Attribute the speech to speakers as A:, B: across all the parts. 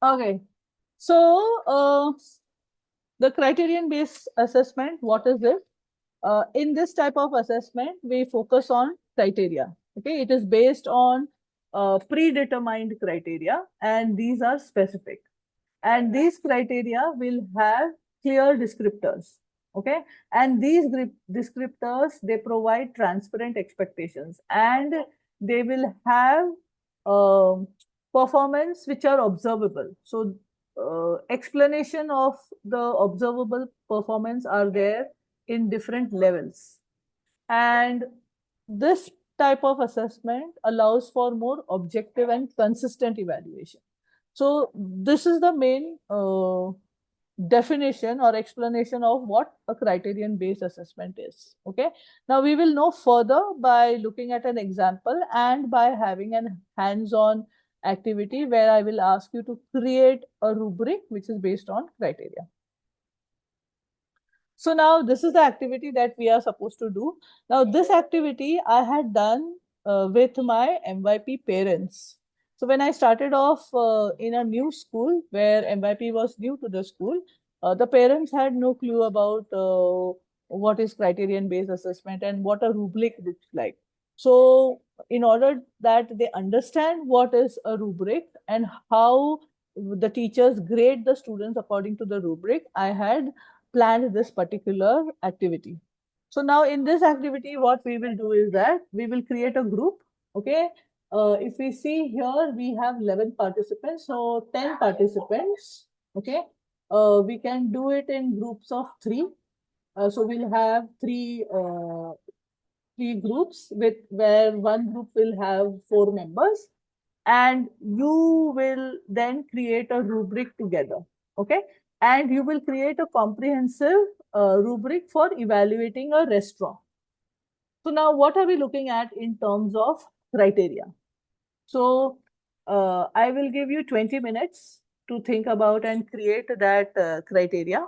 A: Okay. So, the criterion-based assessment, what is it? In this type of assessment, we focus on criteria. Okay, it is based on predetermined criteria, and these are specific. And these criteria will have clear descriptors. Okay, and these descriptors, they provide transparent expectations, and they will have um performance which are observable. So explanation of the observable performance are there in different levels. And this type of assessment allows for more objective and consistent evaluation. So this is the main definition or explanation of what a criterion based assessment is. Okay. Now we will know further by looking at an example and by having an hands-on activity where I will ask you to create a rubric which is based on criteria. So now this is the activity that we are supposed to do. Now this activity I had done with my MYP parents. So when I started off in a new school where MYP was new to the school, the parents had no clue about what is criterion based assessment and what a rubric looks like. So in order that they understand what is a rubric and how the teachers grade the students according to the rubric, I had planned this particular activity. So now in this activity, what we will do is that we will create a group. Okay. If we see here, we have 11 participants, so 10 participants. Okay. We can do it in groups of three. So we'll have three groups with where one group will have 4 members, and you will then create a rubric together. Okay, and you will create a comprehensive rubric for evaluating a restaurant. So now what are we looking at in terms of criteria? So I will give you 20 minutes to think about and create that criteria.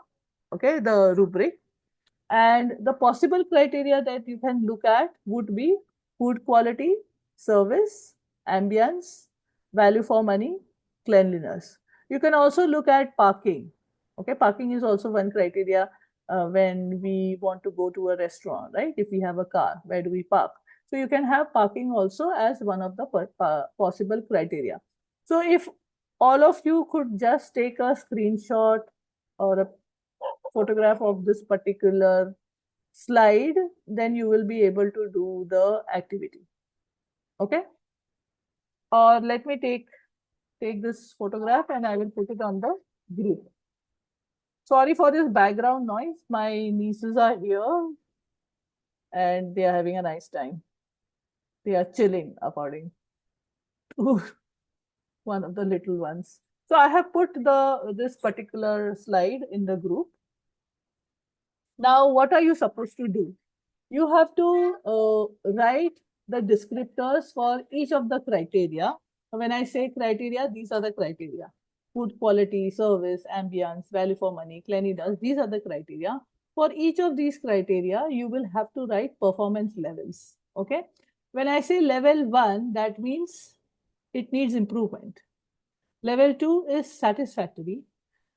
A: Okay, the rubric. And the possible criteria that you can look at would be food quality, service, ambience, value for money, cleanliness. You can also look at parking. Okay, parking is also one criteria when we want to go to a restaurant, right? If we have a car, where do we park? So you can have parking also as one of the possible criteria. So if all of you could just take a screenshot or a photograph of this particular slide, then you will be able to do the activity. Okay. Or let me take this photograph and I will put it on the group. Sorry for this background noise. My nieces are here and they are having a nice time. They are chilling according to one of the little ones. So I have put this particular slide in the group. Now, what are you supposed to do? You have to write the descriptors for each of the criteria. When I say criteria, these are the criteria. Food quality, service, ambience, value for money, cleanliness, these are the criteria. For each of these criteria, you will have to write performance levels. Okay. When I say level 1, that means it needs improvement. Level 2 is satisfactory.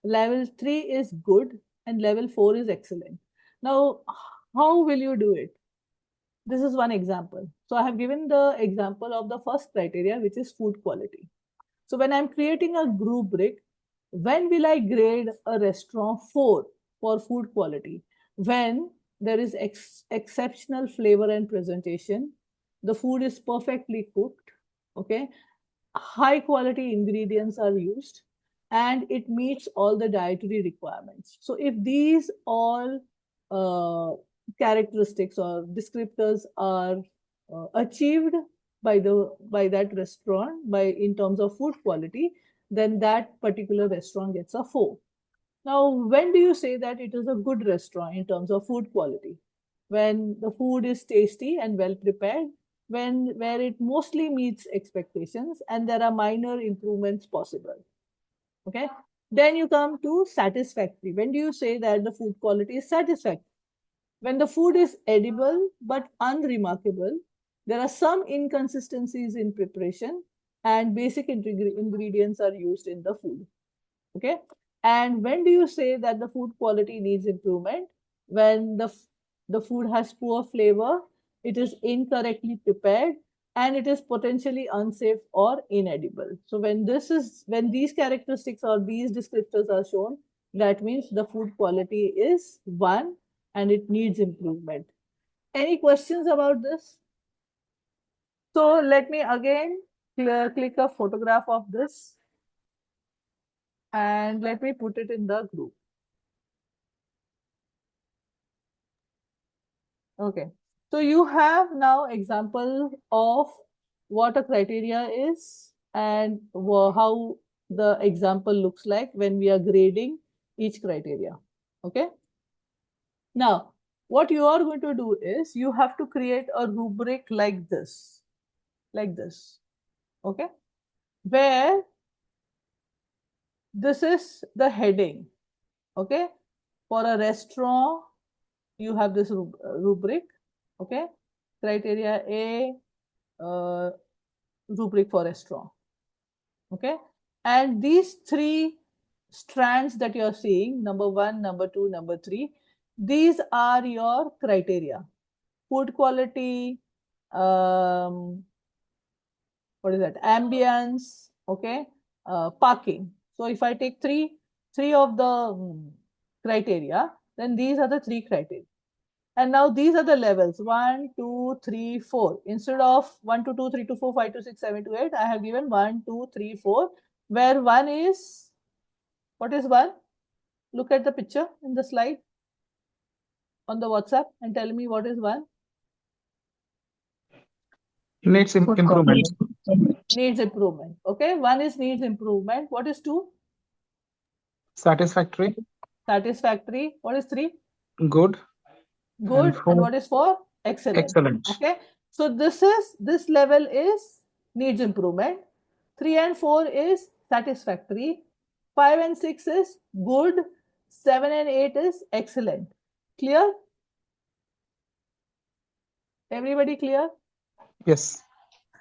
A: Level 3 is good. And level 4 is excellent. Now, how will you do it? This is one example. So I have given the example of the first criteria, which is food quality. So when I'm creating a rubric, when will I grade a restaurant for food quality? When there is exceptional flavor and presentation, the food is perfectly cooked, okay, high quality ingredients are used, and it meets all the dietary requirements. So if these all uh, characteristics or descriptors are achieved by that restaurant by in terms of food quality, then that particular restaurant gets a 4. Now, when do you say that it is a good restaurant in terms of food quality? When the food is tasty and well prepared, when where it mostly meets expectations and there are minor improvements possible. Okay. Then you come to satisfactory. When do you say that the food quality is satisfactory? When the food is edible but unremarkable, there are some inconsistencies in preparation and basic ingredients are used in the food. Okay. And when do you say that the food quality needs improvement? When the food has poor flavor, it is incorrectly prepared, and it is potentially unsafe or inedible. So when these characteristics or these descriptors are shown, that means the food quality is 1 and it needs improvement. Any questions about this? So let me again click a photograph of this and let me put it in the group. Okay. So you have now example of what a criteria is and how the example looks like when we are grading each criteria. Okay. Now, what you are going to do is you have to create a rubric like this. Okay. Where this is the heading. Okay. For a restaurant, you have this rubric. Okay. Criteria A, rubric for restaurant. Okay. And these 3 strands that you're seeing, number 1, number 2, number 3, these are your criteria. Food quality, what is that? Ambience, okay, parking. So if I take three of the criteria, then these are the 3 criteria. And now these are the levels 1, 2, 3, 4. Instead of 1 to 2, 3 to 4, 5 to 6, 7 to 8, I have given 1, 2, 3, 4, where 1 is, what is 1? Look at the picture in the slide on the WhatsApp and tell me what is 1.
B: Needs improvement.
A: Needs improvement. Okay, 1 is needs improvement. What is 2?
B: Satisfactory.
A: Satisfactory. What is 3?
B: Good.
A: Good. And
B: 4,
A: what is 4? Excellent.
B: excellent.
A: Okay. So this level is needs improvement. 3 and 4 is satisfactory. 5 and 6 is good. 7 and 8 is excellent. Clear? Everybody clear?
B: Yes.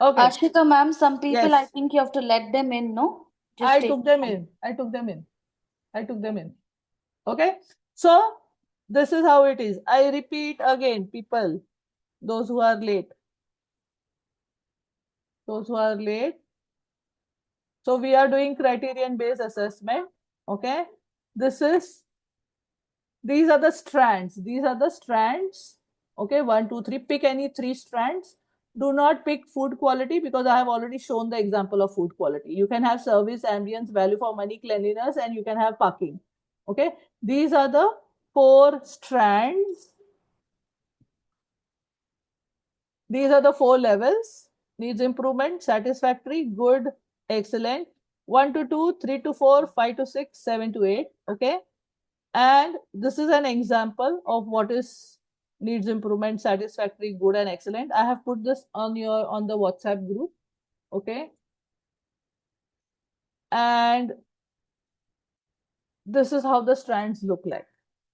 A: Okay.
C: Ashika ma'am, some people I
A: Yes.
C: think you have to let them in, no? Just
A: I
C: take
A: took them in. I took them in. I took them in. Okay. So this is how it is. I repeat again, people, those who are late. Those who are late. So we are doing criterion-based assessment. Okay. These are the strands. These are the strands. Okay. 1, 2, 3. Pick any 3 strands. Do not pick food quality because I have already shown the example of food quality. You can have service, ambience, value for money, cleanliness, and you can have parking. Okay. These are the 4 strands. These are the 4 levels: needs improvement, satisfactory, good, excellent, 1 to 2, 3 to 4, 5 to 6, 7 to 8. Okay. And this is an example of what is needs improvement, satisfactory, good, and excellent. I have put this on the WhatsApp group. Okay. And this is how the strands look like.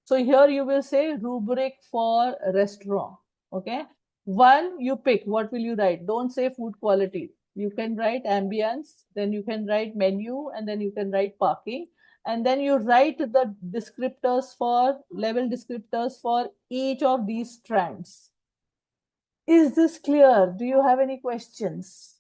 A: So here you will say rubric for restaurant. Okay. 1, you pick. What will you write? Don't say food quality. You can write ambience, then you can write menu, and then you can write parking. And then you write the descriptors for level descriptors for each of these strands. Is this clear? Do you have any questions?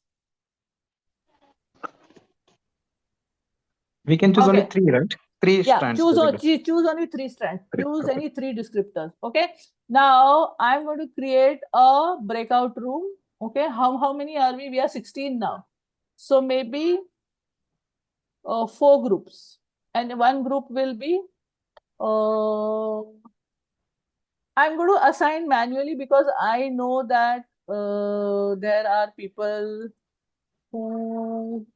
B: We can choose only
A: Okay.
B: 3, right? 3
A: Yeah,
B: strands.
A: choose
B: basically.
A: only 3 strands. Choose
B: Okay.
A: any 3 descriptors. Okay. Now I'm going to create a breakout room. Okay. How many are we? We are 16 now. So maybe 4 groups, and one group will be. I'm going to assign manually because I know that there are people who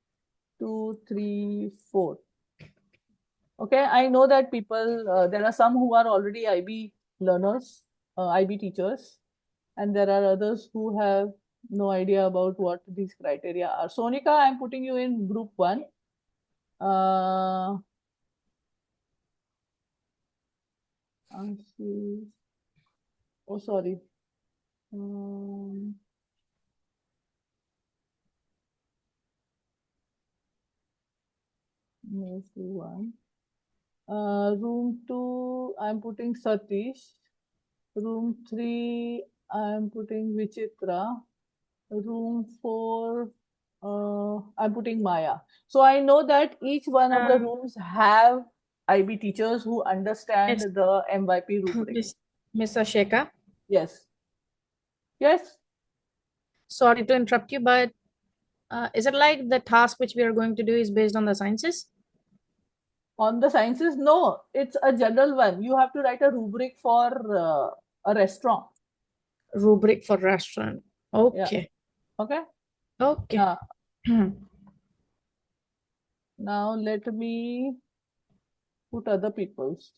A: 2, 3, 4. Okay, I know that there are some who are already IB learners, IB teachers, and there are others who have no idea about what these criteria are. Sonika, I'm putting you in group 1. Oh, sorry. Move to 1. Room 2, I'm putting Satish. Room 3, I'm putting Vichitra. Room 4, I'm putting Maya. So I know that each one of the rooms have IB teachers who understand
D: Yes.
A: the MYP rubric.
D: Miss Asheka,
A: Yes. Yes.
D: sorry to interrupt you, but is it like the task which we are going to do is based on the sciences?
A: On the sciences, no, it's a general one. You have to write a rubric for a restaurant.
D: Rubric for restaurant. Okay.
A: Okay.
D: Okay.
A: Now let me put other people's.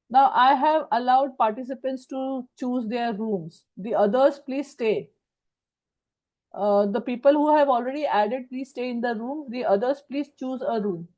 A: Now I have allowed participants to choose their rooms. The others, please stay. The people who have already added, please stay in the room. The others, please choose a room.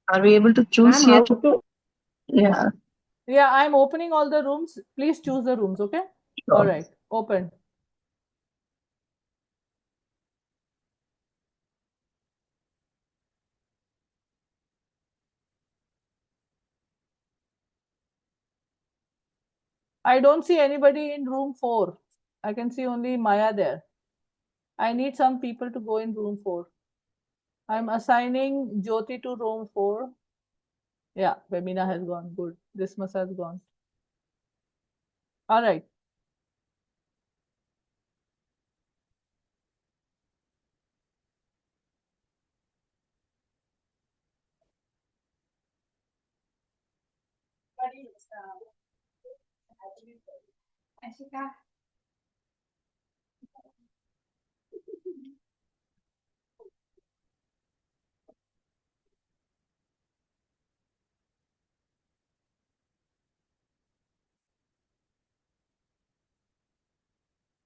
E: Are we able to choose
F: Ma'am,
E: here? Yeah.
A: Yeah, I'm opening all the rooms. Please choose the rooms, okay?
E: Sure.
A: All right, open. I don't see anybody in room 4. I can see only Maya there. I need some people to go in room 4. I'm assigning Jyoti to room 4. Yeah, Femina has gone. Good. Dismas has gone. All right.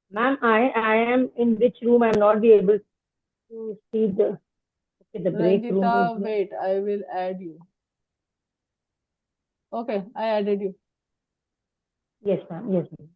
F: Ma'am, I am in which room? I'm not be able to see the break room is
A: Ranjita,
F: there.
A: wait, I will add you. Okay, I added you.
F: Yes, ma'am. Yes, ma'am.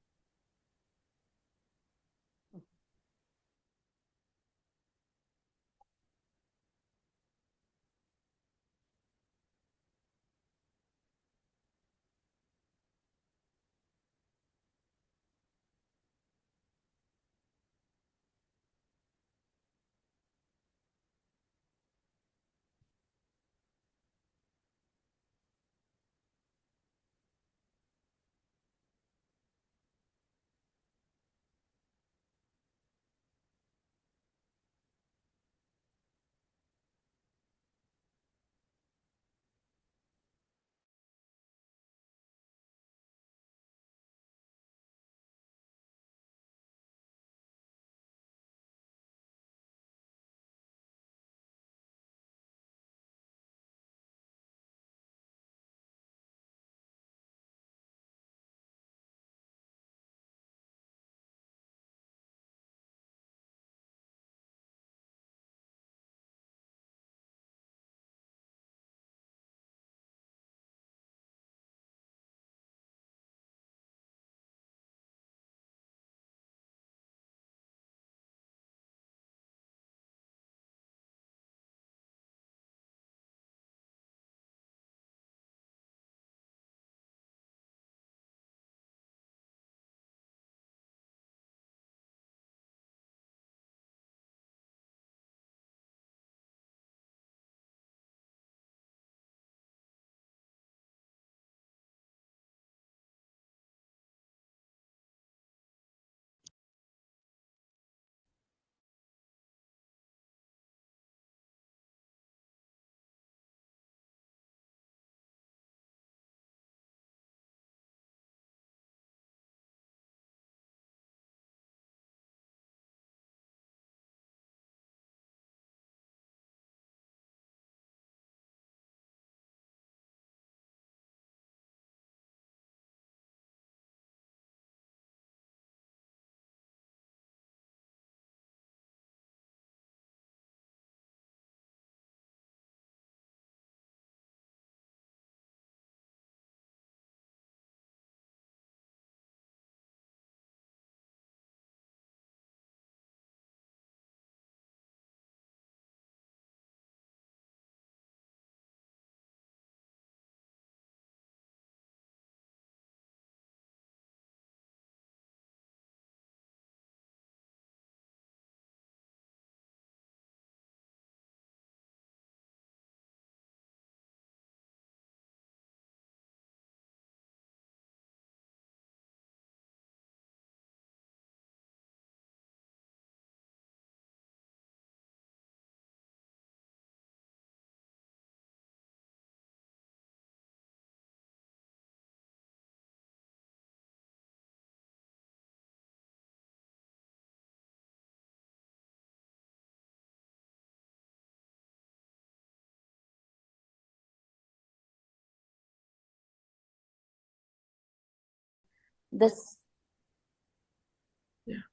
C: This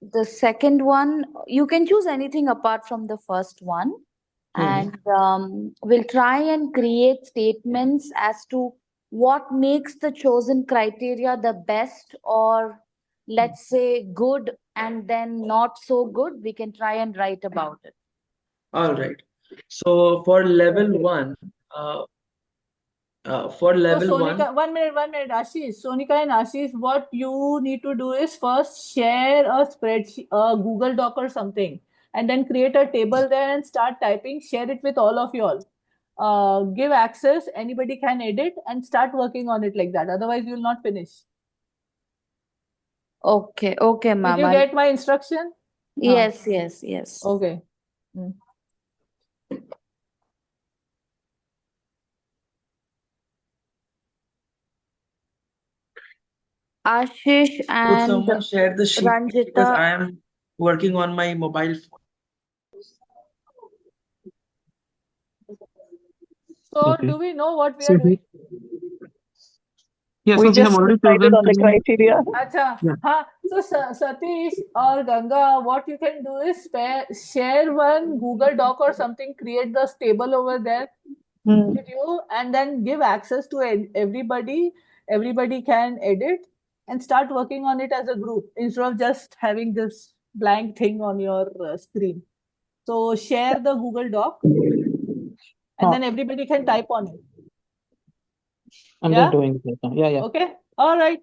C: the second one, you can choose anything apart from the first one, and we'll try and create statements as to what makes the chosen criteria the best, or let's say good and then not so good. We can try and write about it.
G: All right. So for level one, for
A: So
G: level
A: Sonika,
G: one,
A: 1 minute, Ashish. Sonika and Ashish, what you need to do is first share a spreadsheet, a Google Doc or something, and then create a table there and start typing. Share it with all of you all. Give access. Anybody can edit and start working on it like that. Otherwise, you will not finish.
C: Okay, okay,
A: Did
C: ma'am.
A: you get my instruction?
C: Yes, yes, yes.
A: Okay.
C: Ashish
G: could
C: and
G: someone share the sheet because
C: Ranjita.
G: I am working on my mobile phone.
A: So
B: Okay.
A: do we know what we
B: So
A: are doing?
B: Yeah,
E: We
B: so we have
E: just
B: already
E: decided
B: chosen
E: on the
B: three.
E: criteria.
A: Acha.
B: Yeah.
A: So Satish or Ganga, what you can do is share one Google Doc or something, create the table over there with you, and then give access to everybody. Everybody can edit and start working on it as a group instead of just having this blank thing on your screen. So share the Google Doc, and then everybody can type on it.
B: I'm
A: Yeah?
B: just doing it right now. Yeah, yeah.
A: Okay. All right.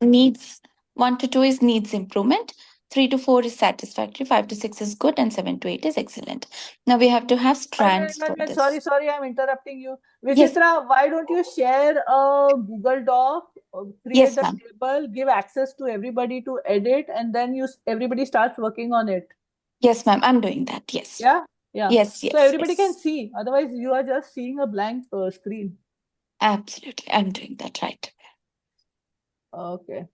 H: Needs 1 to 2 is needs improvement, 3 to 4 is satisfactory, 5 to 6 is good, and 7 to 8 is excellent. Now we have to have strands for this.
A: Sorry, I'm interrupting you.
H: Yes.
A: Vichitra, why don't you share a Google Doc, create
H: Yes,
A: the
H: ma'am.
A: table, give access to everybody to edit, and then everybody starts working on it.
H: Yes, ma'am. I'm doing that. Yes.
A: Yeah? Yeah.
H: Yes, yes.
A: So everybody can
H: yes.
A: see. Otherwise, you are just seeing a blank screen.
H: Absolutely. I'm doing that right.
A: Okay.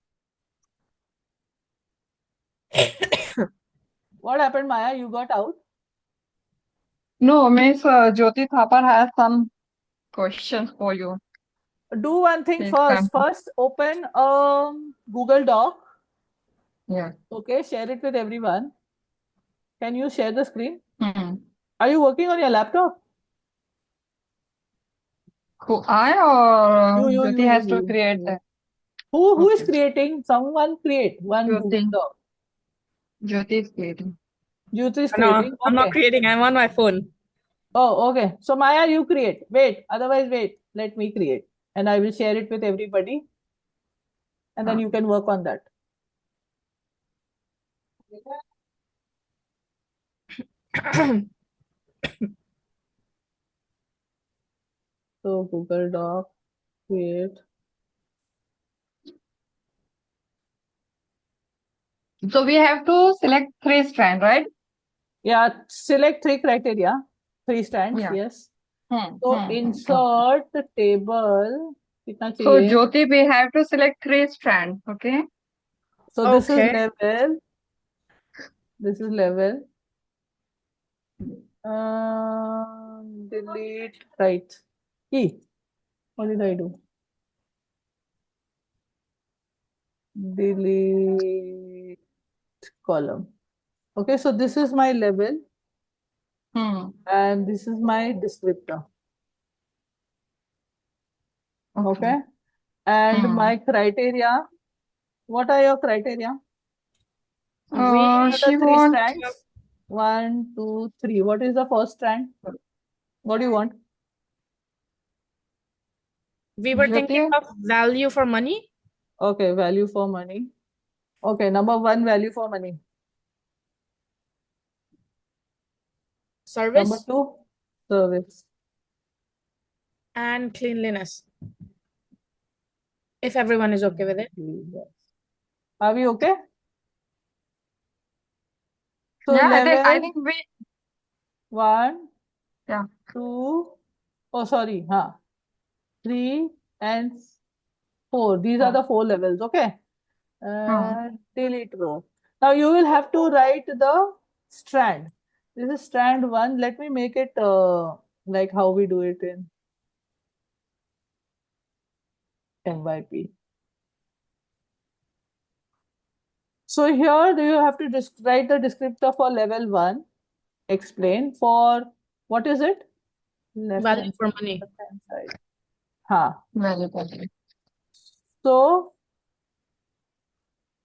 A: What happened, Maya? You got out?
E: No, Miss Jyoti Thapar has some questions for you.
A: Do one thing
E: Please
A: first.
E: come.
A: First, open Google Doc.
E: Yeah.
A: Okay, share it with everyone. Can you share the screen?
E: Hmm.
A: Are you working on your laptop?
E: Who, I or Jyoti has to
A: You.
E: create that?
A: Who is
E: Okay.
A: creating? Someone create one Google
E: Jyoti.
A: Doc.
E: Jyoti is creating.
A: Jyoti is
D: No,
A: creating.
D: I'm not
A: Okay.
D: creating. I'm on my phone.
A: Oh, okay. So Maya, you create. Wait. Otherwise, wait. Let me create, and I will share it with everybody, and then you can work on that. So Google Doc, create.
E: So we have to select 3 strands, right?
A: Yeah. Select 3 criteria. 3 strands.
E: Yeah.
A: Yes.
E: Hmm.
A: So
E: Hmm.
A: insert the table. कितना
E: So
A: चाहिए?
E: Jyoti, we have to select 3 strands. Okay.
A: So this is
D: Okay.
A: level. This is level. Delete, right. E. What did I do? Delete column. Okay, so this is my level
E: Hmm.
A: and this is my descriptor. Okay. And my criteria. What are your criteria?
D: We
A: What are
E: She
A: the 3
E: wants
A: strands? 1, 2, 3. What is the first strand? What do you want?
D: were thinking
E: Jyoti.
D: of value for money.
A: Okay, value for money. Okay, number 1, value for money. Number
D: Service
A: 2, service.
D: and cleanliness. If everyone is okay with it.
A: Yes. Are we okay? So
E: Yeah, I
A: level
E: think we
A: 1,
E: yeah.
A: 2, oh sorry, 3 and 4. These are the 4 levels, okay? Delete row. Now you will have to write the strand. This is strand 1. Let me make it like how we do it in MYP. So here you have to write the descriptor for level 1. Explain for what is it?
D: Value for money.
A: Left-hand side. Ha.
E: Valuable.
A: So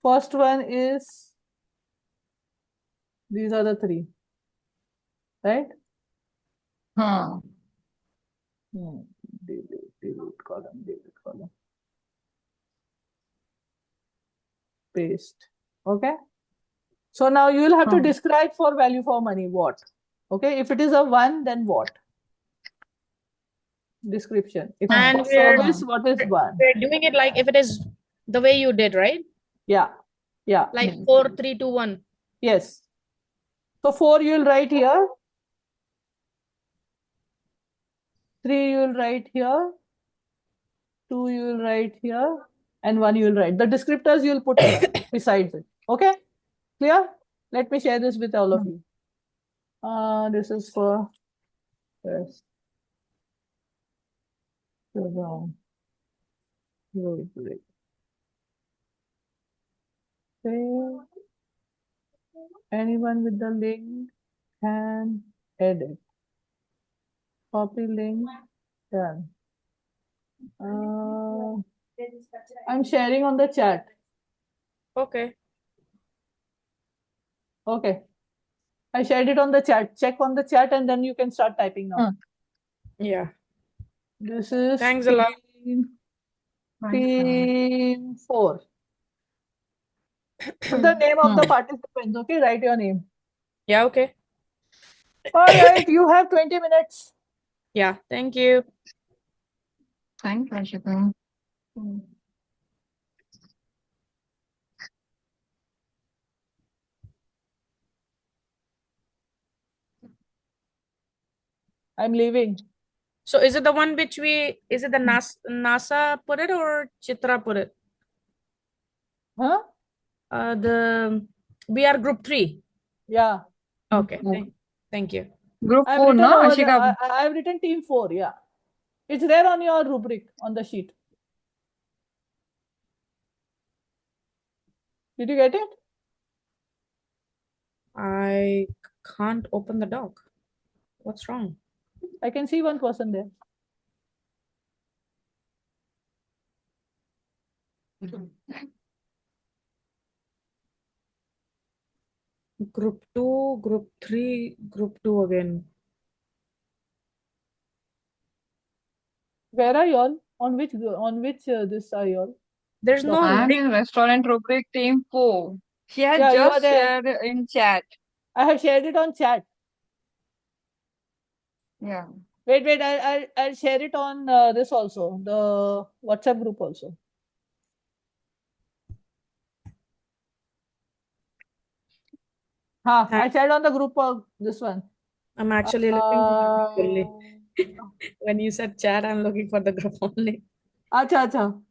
A: first one is, these are the 3, right? Delete column. Paste. Okay. So now you will have to describe for value for money what. Okay. If it is a 1, then what? Description. If
D: And
A: for service, what is 1?
D: we're doing it like if it is the way you did, right?
A: Yeah. Yeah.
D: Like 4, 3, 2, 1.
A: Yes. So 4 you will write here. 3 you will write here. 2 you will write here. And 1 you will write. The descriptors you will put here besides it. Okay? Clear? Let me share this with all of you. This is for yes. Rubric. Okay. Anyone with the link can edit. Copy link. Done. I'm sharing on the chat.
D: Okay.
A: Okay. I shared it on the chat. Check on the chat and then you can start typing now.
D: Yeah.
A: This is
D: Thanks a lot.
A: team 4. Put the name of the participants. Okay, write your name.
D: Yeah, okay.
A: All right, you have 20 minutes.
D: Yeah, thank you.
E: Thank you, Ashika.
A: I'm leaving.
D: So is it the one which is it the NASA put it or Chitra put it?
A: Huh?
D: We are group 3.
A: Yeah.
D: Okay, thank you.
E: Group
A: I've
E: 4,
A: written
E: no,
A: over
E: Ashika?
A: I've written team 4. Yeah. It's there on your rubric on the sheet. Did you get it?
D: I can't open the doc. What's wrong?
A: I can see one person there.
D: Group 2, group 3, group 2 again.
A: Where are y'all? On which this are y'all?
D: There's no
E: I'm
D: link.
E: in restaurant rubric team 4. She has
A: Yeah, you are
E: just
A: there.
E: shared in chat.
A: I have shared it on chat.
E: Yeah.
A: Wait. I'll share it on this also, the WhatsApp group also. I shared on the group of this one.
D: I'm actually looking for the group only. When you said chat, I'm looking for the group only.
A: Acha.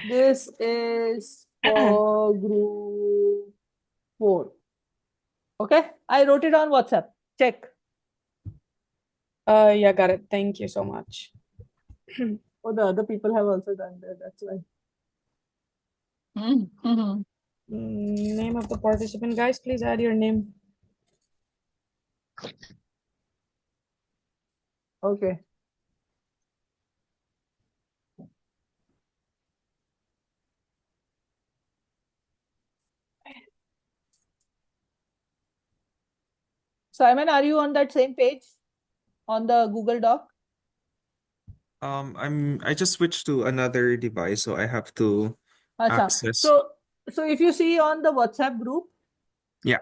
A: This is for group 4. Okay, I wrote it on WhatsApp. Check.
D: Yeah, got it. Thank you so much.
A: Oh, the other people have also done that. That's why.
D: Name of the participant, guys. Please add your name.
A: Okay. Simon, are you on that same page on the Google Doc?
I: I just switched to another device, so I have to access.
A: So if you see on the WhatsApp group,
I: Yeah,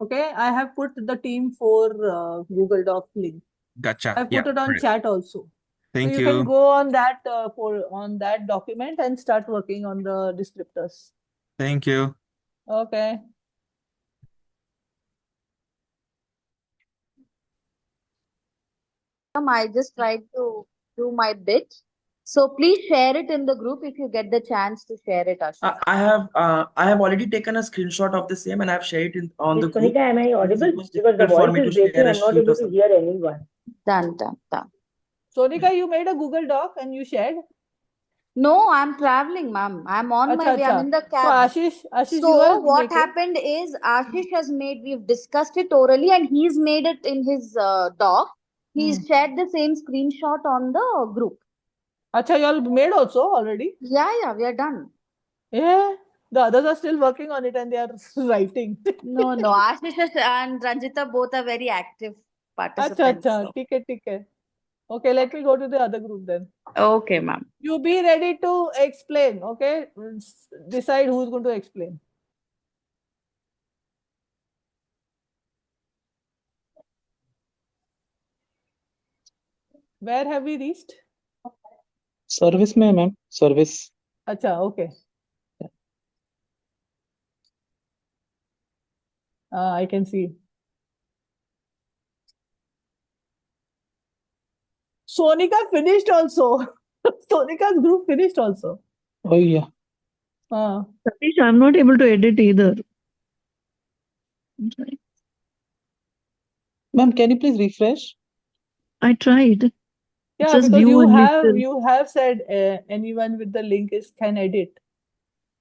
A: okay, I have put the team 4 Google Doc link.
I: gotcha.
A: I've
I: Yeah,
A: put it on
I: right.
A: chat also.
I: Thank
A: So you can
I: you.
A: go on that on that document and start working on the descriptors.
I: Thank you.
A: Okay.
C: I just tried to do my bit. So please share it in the group if you get the chance to share it, Ashish.
G: I have already taken a screenshot of the same and I've shared it on the group.
F: Sonika, am I
G: It
F: audible?
G: was
F: Because the
G: difficult for
F: voice
G: me to
F: is breaking.
G: share a
F: I'm not
G: sheet or
F: able to
G: something.
F: hear anyone.
C: Done, done, done.
A: Sonika, you made a Google Doc and you shared?
C: No, I'm traveling, ma'am. I'm on my
A: Acha,
C: way. I'm
A: acha.
C: in the
A: So
C: cab.
A: Ashish, you
C: So
A: are
C: what
A: making.
C: happened is Ashish has made, we've discussed it orally and he's made it in his doc. He's shared the same screenshot on the group.
A: Acha, you all made also already?
C: Yeah, we are done.
A: Yeah. The others are still working on it and they are writing.
C: No, Ashish and Ranjita both are very active
A: Acha,
C: participants.
A: acha. ठीक है. Okay, let me go to the other group then.
C: Okay, ma'am.
A: You be ready to explain, okay? Decide who's going to explain. Where have we reached?
B: Service में ma'am. Service.
A: Acha, okay. I can see. Sonika finished also. Sonika's group finished also.
B: Oh yeah.
J: Satish, I'm not able to edit either.
B: Ma'am, can you please refresh?
J: I tried. It
A: Yeah,
J: says
A: because
J: view only still.
A: you have said anyone with the link is can edit.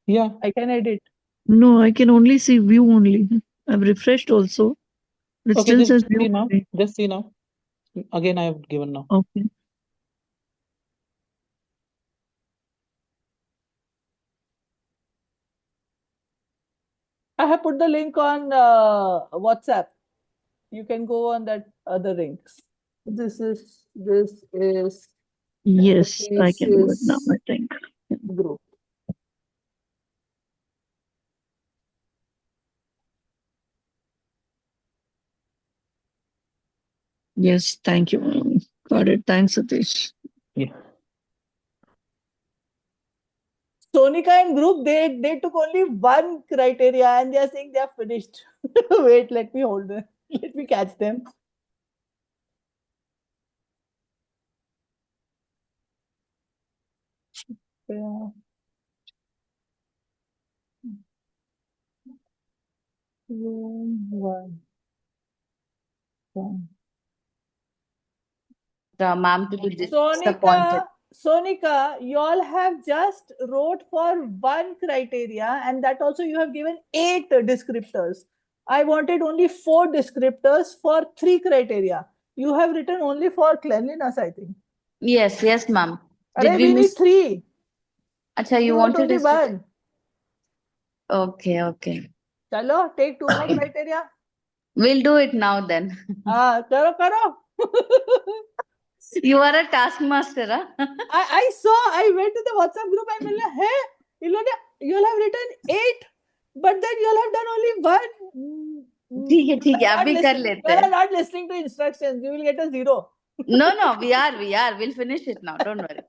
B: Yeah.
A: I can edit.
J: No, I can only see view only. I've refreshed also. But it
B: Okay,
J: still
B: just
J: says
B: see
J: view
B: now.
J: only.
B: Just see now. Again, I have given now.
J: Okay.
A: I have put the link on WhatsApp. You can go on that other links. This is
J: Yes, I can do it now,
A: Satish's
J: I think.
A: group.
J: Yes, thank you. Got it. Thanks, Satish.
B: Yeah.
A: Sonika and group, they took only one criteria and they are saying they are finished. Wait, let me hold them. Let me catch them. Yeah. One.
C: Ma'am to be disappointed.
A: Sonika, you all have just wrote for one criteria and that also you have given 8 descriptors. I wanted only 4 descriptors for 3 criteria. You have written only for cleanliness, I think.
C: Yes, ma'am.
A: Did we need 3?
C: Acha, you
A: want
C: wanted
A: only
C: us to...
A: 1.
C: Okay.
A: Chalo, take 2 more criteria.
C: We'll do it now then.
A: Karo.
C: You are a taskmaster, huh?
A: I went to the WhatsApp group and I like, hey, you all have written 8, but then you all have done only 1.
C: ठीक है अभी कर लेते हैं.
A: You are not listening to instructions. You will get a 0.
C: No, we are. We'll finish it now. Don't worry.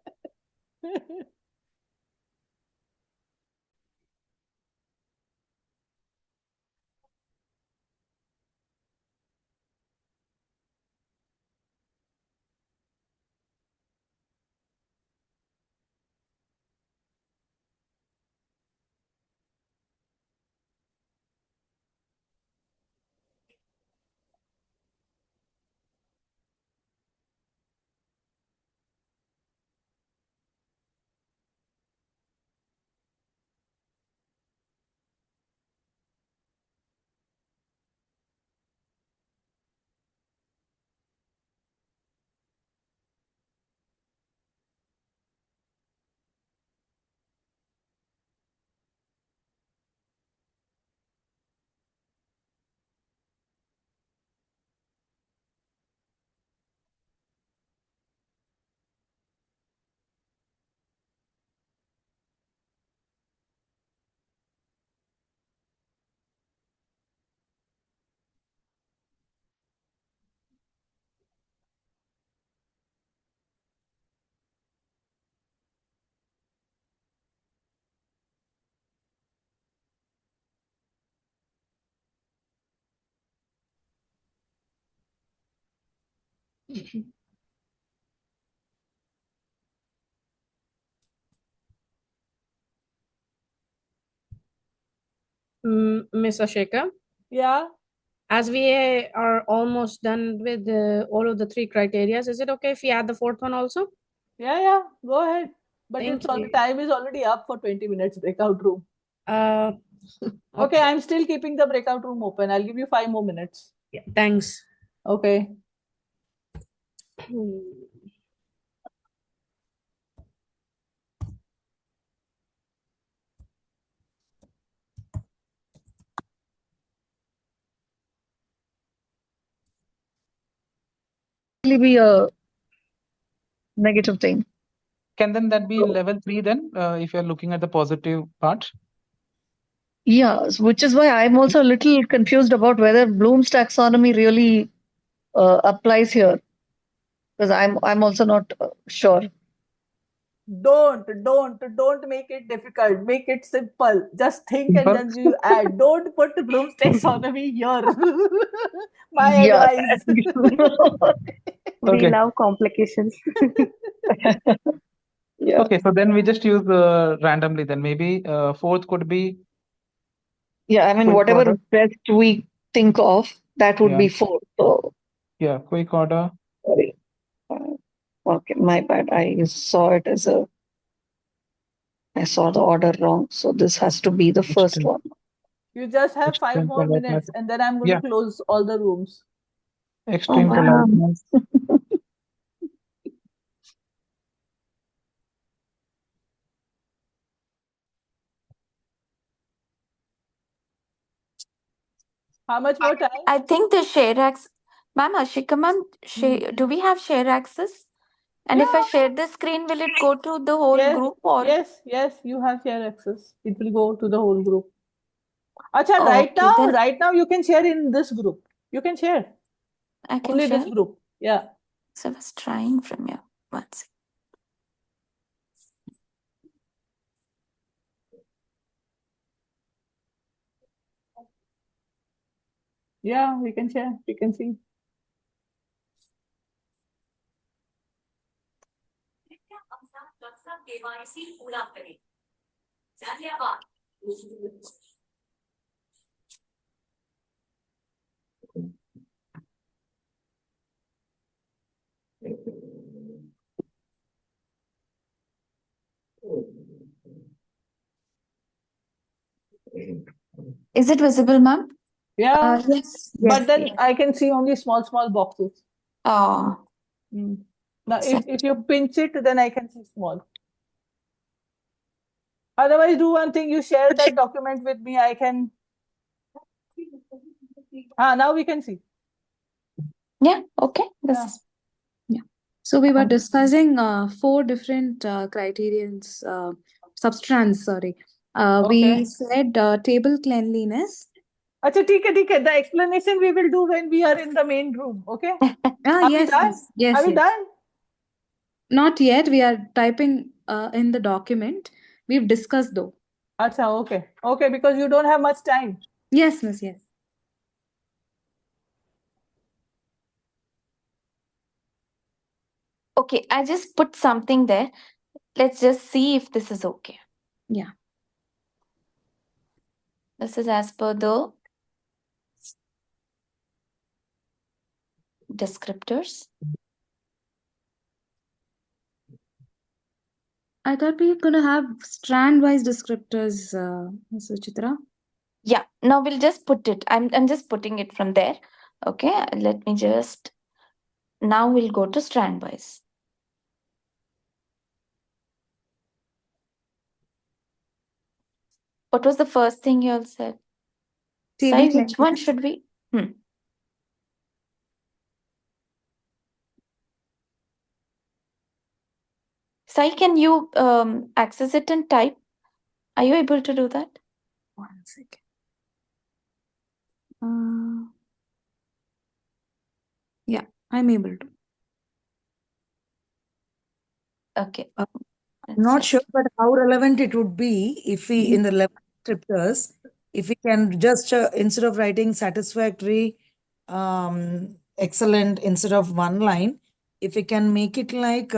D: Miss Ashika,
A: Yeah,
D: as we are almost done with all of the 3 criteria, is it okay if we add the 4th one also?
A: yeah, go ahead. But
D: Thank
A: it's all the
D: you.
A: time is already up for 20 minutes breakout room.
D: Uh,
A: Okay, I'm still keeping the breakout room open. I'll give you 5 more minutes.
D: yeah, thanks.
A: Okay.
J: Be a negative thing.
B: Can then that be level 3 then, if you're looking at the positive part?
J: Yeah, which is why I'm also a little confused about whether Bloom's taxonomy really applies here, because I'm also not sure.
A: Don't make it difficult. Make it simple. Just think and then you add. Don't put Bloom's taxonomy here. My
J: Yeah.
A: advice.
F: We
B: Okay.
F: love complications.
J: Yeah.
B: Okay, so then we just use randomly then. Maybe 4th could be
J: Yeah, I mean,
B: quick
J: whatever
B: order.
J: best we think of, that would
B: Yeah.
J: be 4. So,
B: Yeah, quick order.
J: sorry. Okay, my bad. I saw the order wrong. So this has to be the first
B: Extreme,
J: one.
A: You just have 5
B: extreme
A: more minutes
B: politeness.
A: and then I'm going
B: Yeah,
A: to close all the rooms.
B: extreme
J: wow.
B: politeness.
A: How much more time?
H: I think the share access, ma'am, Ashika ma'am, do we have share access? And if I
A: Yeah.
H: share the screen, will it go to the whole
A: Yes,
H: group or?
A: yes, you have share access. It will go to the whole group. Acha,
H: Okay, then
A: right now you can share in this group. You can share.
H: I can
A: Only
H: share.
A: this group. Yeah.
H: So I was trying from here. One second.
A: Yeah, we can share. We can see.
H: Is it visible, ma'am?
A: Yeah.
H: Yes.
A: But then I can see only small boxes.
H: Oh,
A: Now, if you pinch it, then I can see small. Otherwise, do one thing. You share that document with me. I can. Now we can see.
H: yeah. Okay. This
A: Yeah.
H: is.
K: So we were discussing 4 different criterions, substrands, sorry.
A: Okay.
K: We said table cleanliness.
A: Acha, ठीक है. The explanation we will do when we are in the main room. Okay. Are we
K: Yes,
A: done?
K: yes,
A: Are we
K: yes.
A: done?
K: Not yet. We are typing in the document. We've discussed though.
A: Acha, okay. Okay, because you don't have much time.
K: Yes, miss, yes.
H: Okay, I just put something there. Let's just see if this is okay.
K: Yeah.
H: This is as per the descriptors.
K: I thought we were going to have strand-wise descriptors, Ms. Suchitra.
H: Yeah, now we'll just put it. I'm just putting it from there. Okay, let me just. Now we'll go to strand-wise. What was the first thing you all said? Sai, which one should we? Sai, can you access it and type? Are you able to do that?
K: 1 second. Yeah, I'm able to.
H: Okay.
L: Not sure, but how relevant it would be if we, in the level descriptors, if we can just, instead of writing satisfactory, excellent, instead of one line, if we can make it like,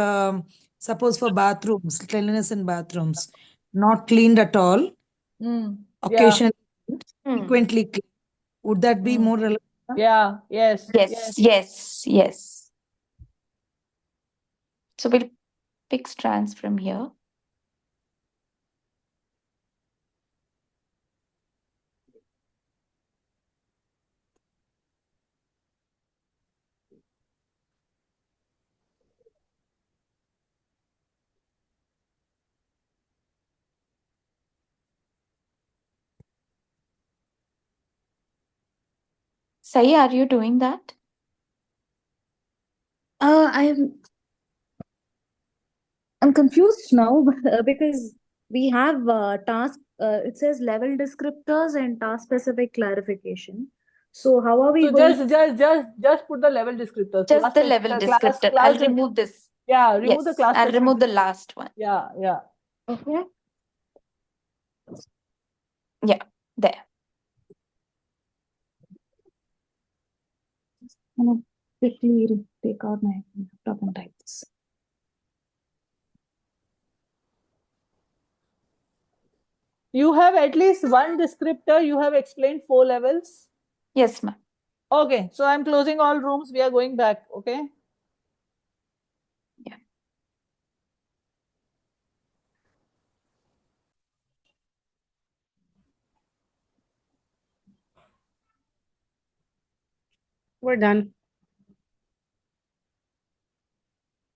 L: suppose for bathrooms, cleanliness in bathrooms, not cleaned at all,
A: Yeah.
L: occasionally, frequently clean. Would that be more relevant?
A: Yeah, yes.
H: Yes. So we'll pick strands from here. Sai, are you doing that?
K: I'm confused now because we have task. It says level descriptors and task specific clarification. So how are we
A: So
K: going?
A: just put the level descriptors.
H: Just the level descriptor. I'll remove this.
A: Yeah, remove the
H: Yes,
A: class
H: I'll remove the
A: specific.
H: last one.
A: Yeah.
K: Okay.
H: Yeah, there.
K: I'm gonna quickly take out my laptop and type this.
A: You have at least one descriptor. You have explained 4 levels.
H: Yes, ma'am.
A: Okay, so I'm closing all rooms. We are going back. Okay.
H: Yeah.
D: We're done.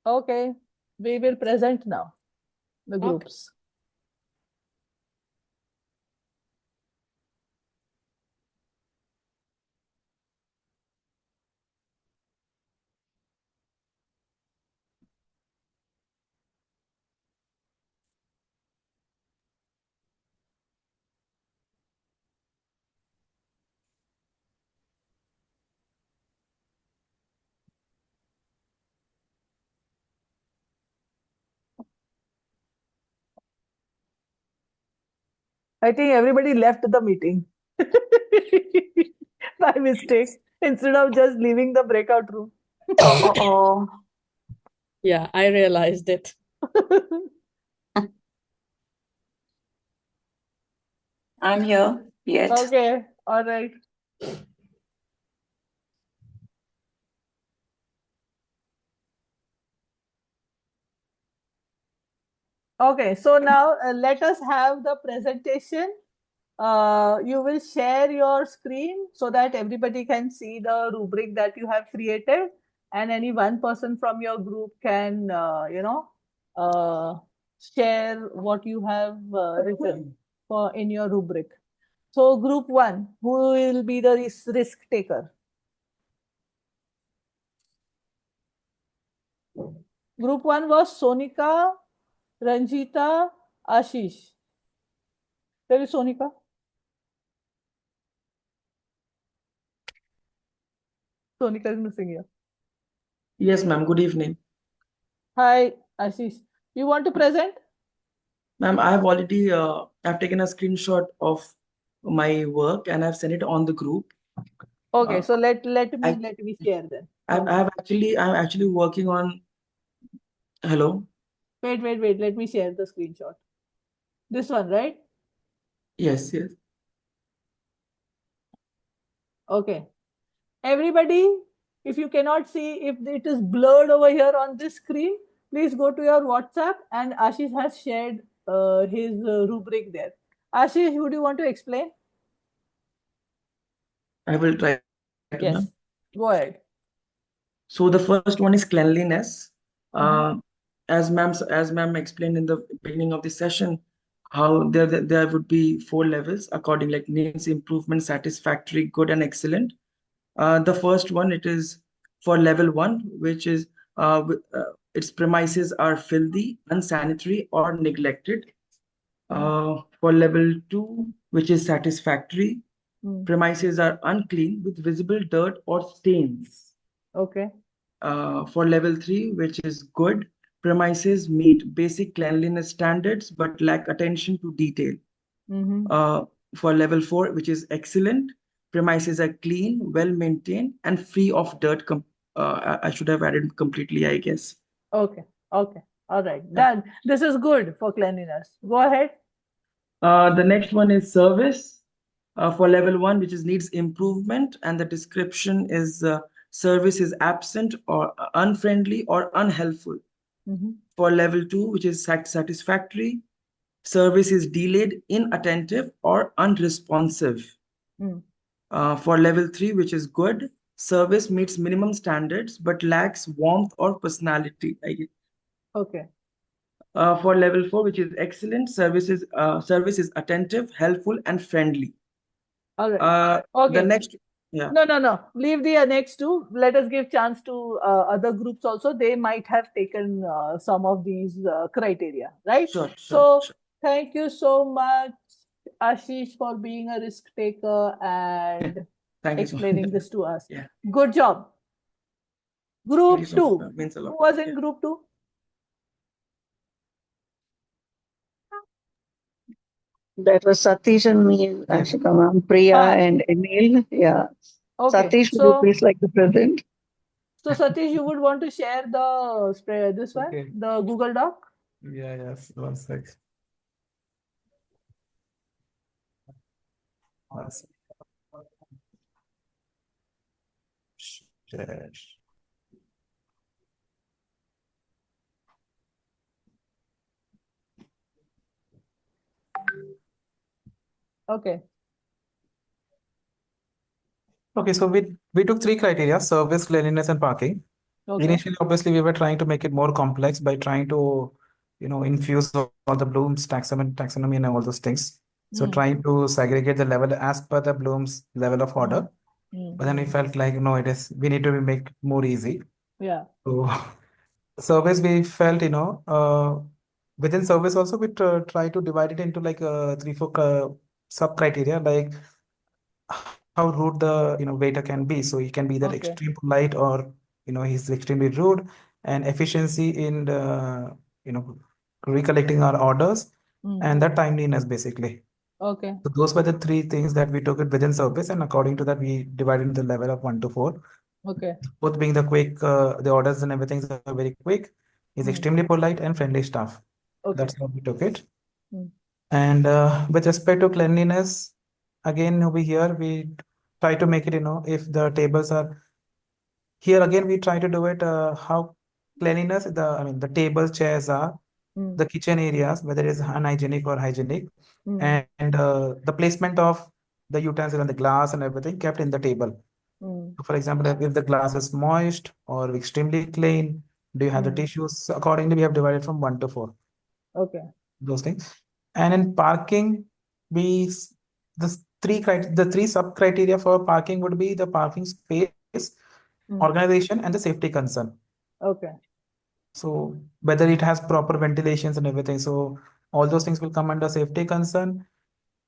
A: Okay, we will present now the groups. I think everybody left the meeting by mistake instead of just leaving the breakout room.
H: Oh.
D: Yeah, I realized it.
H: I'm here yet.
A: Okay, all right. Okay, so now let us have the presentation. You will share your screen so that everybody can see the rubric that you have created, and any one person from your group can, share what you have written for in your rubric. So, group 1, who will be the risk taker? Group 1 was Sonika, Ranjita, Ashish. Where is Sonika? Sonika is missing here.
G: Yes, ma'am. Good evening.
A: Hi, Ashish. You want to present?
G: Ma'am, I have already I've taken a screenshot of my work and I've sent it on the group.
A: Okay, so let me share then.
G: I'm actually working on. Hello.
A: Wait. Let me share the screenshot. This one, right?
G: Yes.
A: Okay. Everybody, if you cannot see, if it is blurred over here on this screen, please go to your WhatsApp, and Ashish has shared his rubric there. Ashish, would you want to explain?
G: I will try to,
A: Yes.
G: ma'am.
A: Go ahead.
G: So the first one is cleanliness. As ma'am explained in the beginning of the session, how there would be 4 levels according like needs improvement, satisfactory, good, and excellent. The first one, it is for level 1, which is its premises are filthy, unsanitary, or neglected. For level 2, which is satisfactory, premises are unclean with visible dirt or stains.
A: Okay.
G: For level 3, which is good, premises meet basic cleanliness standards but lack attention to detail. For level 4, which is excellent, premises are clean, well maintained, and free of dirt. I should have added completely, I guess.
A: Okay. All right. Done. This is good for cleanliness. Go ahead.
G: The next one is service. For level 1, which is needs improvement, and the description is service is absent or unfriendly or unhelpful. For level 2, which is satisfactory, service is delayed, inattentive, or unresponsive. For level 3, which is good, service meets minimum standards but lacks warmth or personality.
A: Okay.
G: For level 4, which is excellent, service is attentive, helpful, and friendly.
A: All right. Okay.
G: The next, yeah.
A: No. Leave the next two. Let us give chance to other groups also. They might have taken some of these criteria, right?
G: Sure.
A: Thank you so much, Ashish, for being a risk taker and explaining this to us.
G: Yeah.
A: Good job. Group
G: so
A: 2.
G: much. Means a lot.
A: Who was in group 2?
J: That was Satish and me, Ashika ma'am, Priya and Emil. Yeah.
A: Okay.
J: Satish, would you please like the present?
A: So Satish, you would want to share the this one, the Google Doc?
B: Yes, 1 sec. Share.
A: Okay.
B: Okay, so we took 3 criteria: service, cleanliness, and parking.
A: Okay.
B: Initially, obviously, we were trying to make it more complex by trying to, infuse all the Bloom's taxonomy and all those things. So trying to segregate the level as per the Bloom's level of order. But then we felt like, we need to make more easy.
A: Yeah.
B: So service, we felt, within service also, we try to divide it into like 3-4 sub criteria, like how rude the waiter can be. So he can be either extreme polite or he's extremely rude, and efficiency in the recollecting our orders and the timeliness basically.
A: Okay.
B: So those were the 3 things that we took it within service, and according to that we divided the level of 1 to 4.
A: Okay.
B: Both being the quick, the orders and everything are very quick. He's extremely polite and friendly staff.
A: Okay.
B: That's how we took it.
A: Mm.
B: And with respect to cleanliness, again over here we try to make it, if the tables are here, again we try to do it how cleanliness, the tables, chairs are, the kitchen areas, whether it is unhygienic or hygienic, and the placement of the utensil and the glass and everything kept in the table. So for example, if the glass is moist or extremely clean, do you have the tissues? So accordingly, we have divided from 1 to 4.
A: Okay.
B: Those things. And in parking, the 3 sub criteria for parking would be the parking space, organization, and the safety concern.
A: Okay.
B: So whether it has proper ventilations and everything, so all those things will come under safety concern.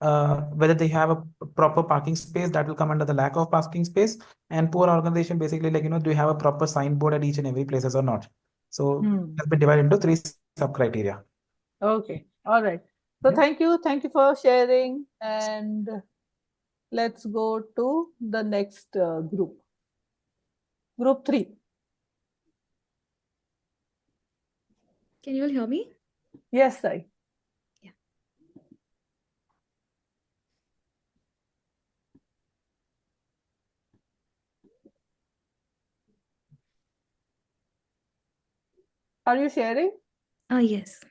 B: Whether they have a proper parking space, that will come under the lack of parking space, and poor organization, basically, like, do you have a proper signboard at each and every places or not? So it has been divided into 3 sub criteria.
A: Okay. All right. So thank you for sharing, and let's go to the next group. Group 3.
K: Can you all hear me?
A: Yes, Sai.
K: Yeah.
A: Are you sharing?
K: Yes.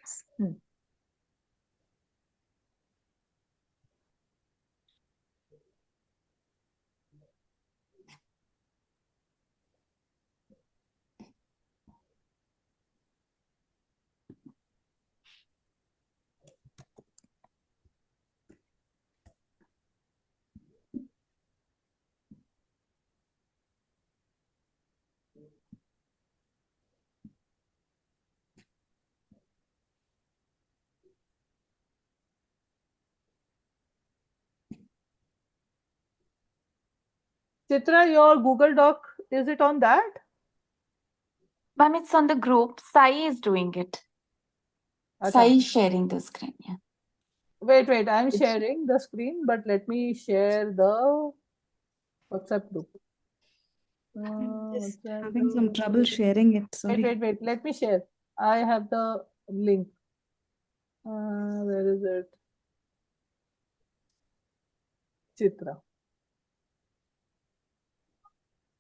A: Chitra, your Google Doc, is it on that?
H: Ma'am, it's on the group. Sai is doing it. Sai is sharing the screen. Yeah.
A: Wait. I'm sharing the screen, but let me share the WhatsApp group.
K: Just having some trouble sharing it. Sorry.
A: Wait. Let me share. I have the link. Where is it? Chitra.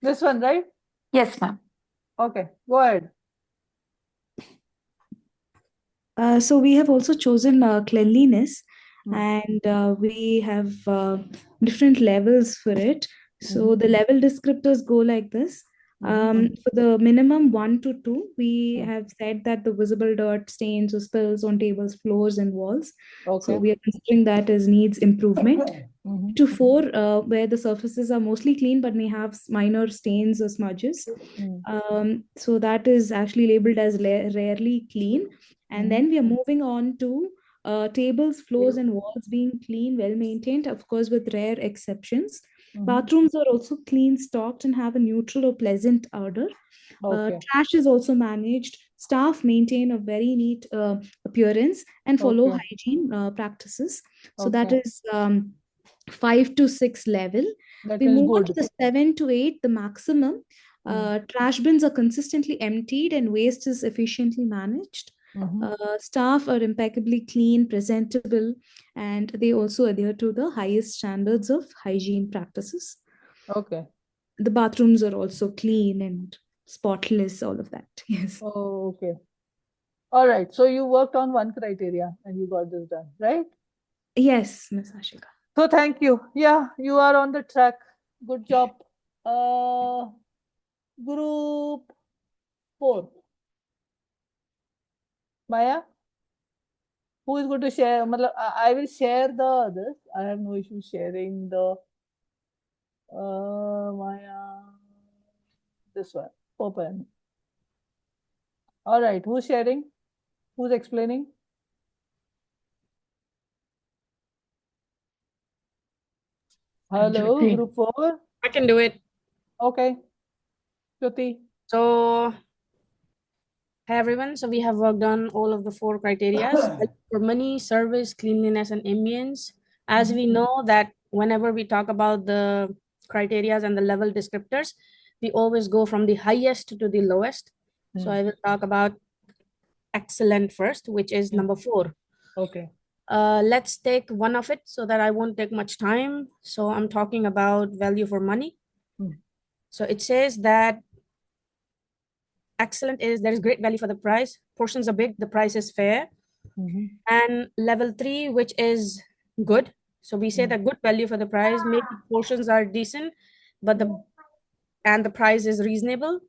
A: This one, right?
H: Yes, ma'am.
A: Okay, go ahead.
K: So we have also chosen cleanliness, and we have different levels for it. So the level descriptors go like this. For the minimum 1 to 2, we have said that the visible dirt, stains, or spills on tables, floors, and walls. So we are considering that as needs improvement. To 4, where the surfaces are mostly clean but may have minor stains or smudges. So that is actually labeled as rarely clean. And then we are moving on to tables, floors, and walls being clean, well maintained, of course, with rare exceptions. Bathrooms are also clean, stocked, and have a neutral or pleasant odor. Trash is also managed. Staff maintain a very neat appearance and follow hygiene practices. So that is 5 to 6 level.
A: That
K: We
A: is
K: move on
A: good.
K: to the 7 to 8, the maximum. Trash bins are consistently emptied and waste is efficiently managed. Staff are impeccably clean, presentable, and they also adhere to the highest standards of hygiene practices.
A: Okay.
K: The bathrooms are also clean and spotless, all of that. Yes.
A: Oh, okay. All right. So you worked on one criteria and you got this done, right?
K: Yes, Ms. Ashika.
A: So thank you. Yeah, you are on the track. Good job. Group 4. Maya, who is going to share? I will share this. I have no issue sharing the Maya. This one. Open. All right. Who's sharing? Who's explaining? Hello,
E: Jyoti.
A: group 4.
D: I can do it.
A: Okay. Jyoti.
D: So, hey everyone. So we have worked on all of the 4 criteria for money, service, cleanliness, and ambience. As we know that whenever we talk about the criteria and the level descriptors, we always go from the highest to the lowest. So I will talk about excellent first, which is number 4.
A: Okay.
D: Let's take one of it so that I won't take much time. So I'm talking about value for money. So it says that excellent is there is great value for the price. Portions are big, the price is fair. And level 3, which is good. So we say that good value for the price, maybe portions are decent, but the price is reasonable.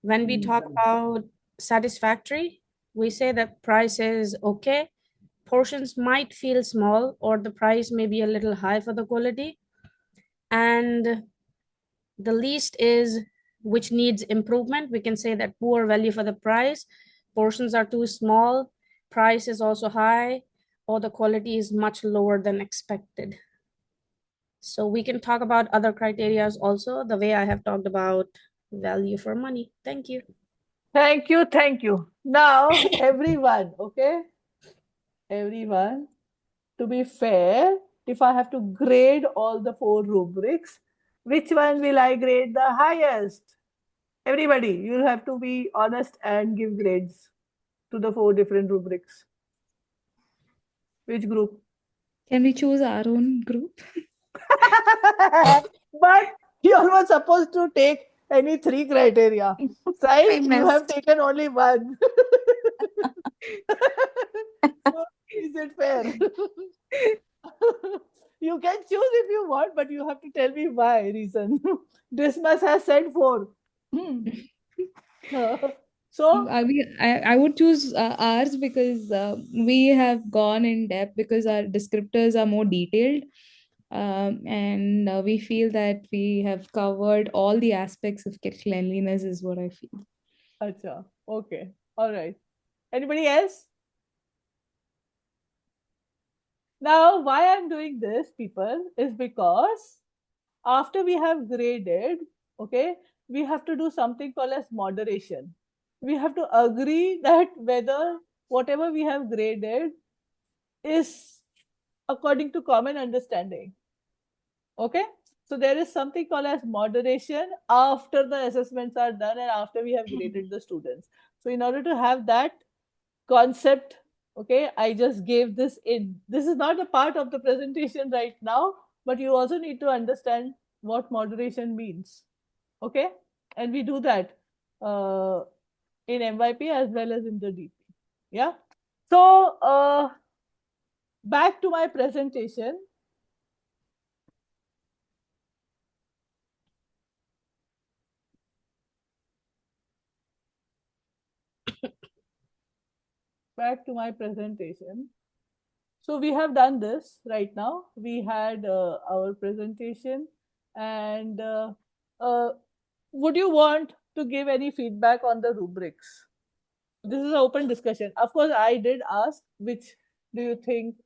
D: When we talk about satisfactory, we say that price is okay. Portions might feel small or the price may be a little high for the quality. And the least is which needs improvement. We can say that poor value for the price, portions are too small, price is also high, or the quality is much lower than expected. So we can talk about other criteria also, the way I have talked about value for money. Thank you.
A: Thank you. Thank you. Now, everyone, okay? Everyone, to be fair, if I have to grade all the 4 rubrics, which one will I grade the highest? Everybody, you have to be honest and give grades to the 4 different rubrics. Which group?
K: Can we choose our own group?
A: But you were supposed to take any 3 criteria. Sai, you have taken only 1. So, is it fair? You can choose if you want, but you have to tell me why reason. Dismas has said 4. So
K: I would choose ours because we have gone in depth because our descriptors are more detailed. And we feel that we have covered all the aspects of cleanliness is what I feel.
A: Acha, okay. All right. Anybody else? Now, why I'm doing this, people, is because after we have graded, okay, we have to do something called as moderation. We have to agree that whether whatever we have graded is according to common understanding. Okay? So there is something called as moderation after the assessments are done and after we have graded the students. So in order to have that concept, okay, I just gave this in. This is not a part of the presentation right now, but you also need to understand what moderation means. Okay, and we do that in MYP as well as in the DP. Yeah. So back to my presentation. Back to my presentation. So we have done this right now. We had our presentation, and would you want to give any feedback on the rubrics? This is an open discussion. Of course, I did ask which do you think